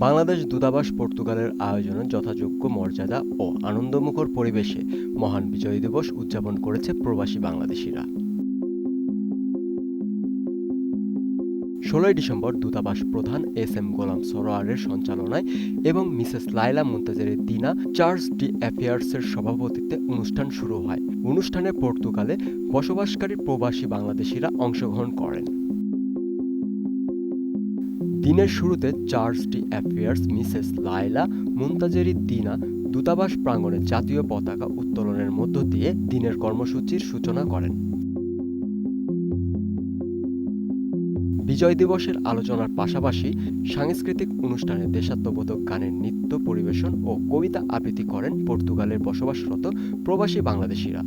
বাংলাদেশ দূতাবাস পর্তুগালের আয়োজনে যথাযোগ্য মর্যাদা ও আনন্দমুখর পরিবেশে মহান বিজয় দিবস উদযাপন করেছে প্রবাসী বাংলাদেশিরা। ১৬ই ডিসেম্বর দূতাবাস প্রধান এস এম গোলাম সরোয়ারের সঞ্চালনায় এবং মিসেস লায়লা মুনতাজের দিনা চার্জ ডি অ্যাফেয়ার্সের সভাপতিত্বে অনুষ্ঠান শুরু হয়। অনুষ্ঠানে পর্তুগালে বসবাসকারী প্রবাসী বাংলাদেশিরা অংশগ্রহণ করেন। দিনের শুরুতে charge d' affaires Mrs Laila Muntazer Dina দূতাবাস প্রাঙ্গণে জাতীয় পতাকা উত্তোলনের মধ্য দিয়ে দিনের কর্মসূচির সূচনা করেন। বিজয় দিবসের আলোচনার পাশাপাশি সাংস্কৃতিক অনুষ্ঠানে দেশাত্মবোধক গানের নৃত্য পরিবেশন ও কবিতা আবৃত্তি করেন পর্তুগালের বসবাসরত প্রবাসী বাংলাদেশিরা।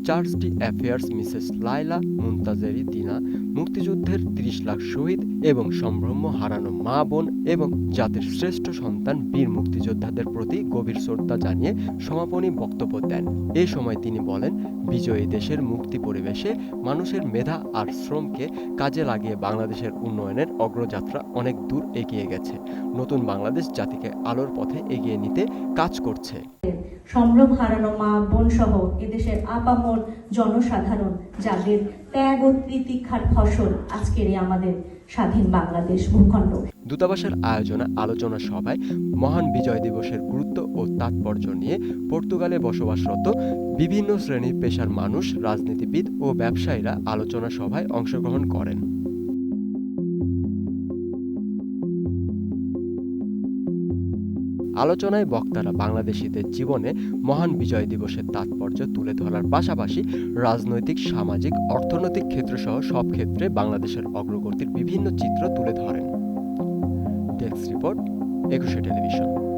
Charge d' affaires Mrs Laila Muntazer Dina মুক্তিযুদ্ধের ৩০ লাখ শহীদ এবং সম্ভ্রম হারানো মা বোন এবং জাতির শ্রেষ্ঠ সন্তান বীর মুক্তিযোদ্ধাদের প্রতি গভীর শ্রদ্ধা জানিয়ে সমাপনী বক্তব্য দেন। এ সময় তিনি বলেন, বিজয়ী দেশের মুক্তি পরিবেশে মানুষের মেধা আর শ্রমকে কাজে লাগিয়ে বাংলাদেশের উন্নয়নের অগ্রযাত্রা অনেক দূর এগিয়ে গেছে। নতুন বাংলাদেশ জাতিকে আলোর পথে এগিয়ে নিতে কাজ করছে। সম্ভ্রম হারানো মা বোন সহ এদেশের আপামর জনসাধারণ যাদের ত্যাগ ও তিতিক্ষার ফসল আজকের আমাদের স্বাধীন বাংলাদেশ ভূখণ্ড। দূতাবাসের আয়োজনে আলোচনা সভায় মহান বিজয় দিবসের গুরুত্ব ও তাৎপর্য নিয়ে পর্তুগালে বসবাসরত বিভিন্ন শ্রেণীর পেশার মানুষ, রাজনীতিবিদ ও ব্যবসায়ীরা আলোচনা সভায় অংশগ্রহণ করেন। আলোচনায় বক্তারা বাংলাদেশিদের জীবনে মহান বিজয় দিবসের তাৎপর্য তুলে ধরার পাশাপাশি রাজনৈতিক, সামাজিক, অর্থনৈতিক ক্ষেত্রসহ সব ক্ষেত্রে বাংলাদেশের অগ্রগতির বিভিন্ন চিত্র তুলে ধরেন। ডেস্ক রিপোর্ট, ২১শে টেলিভিশন।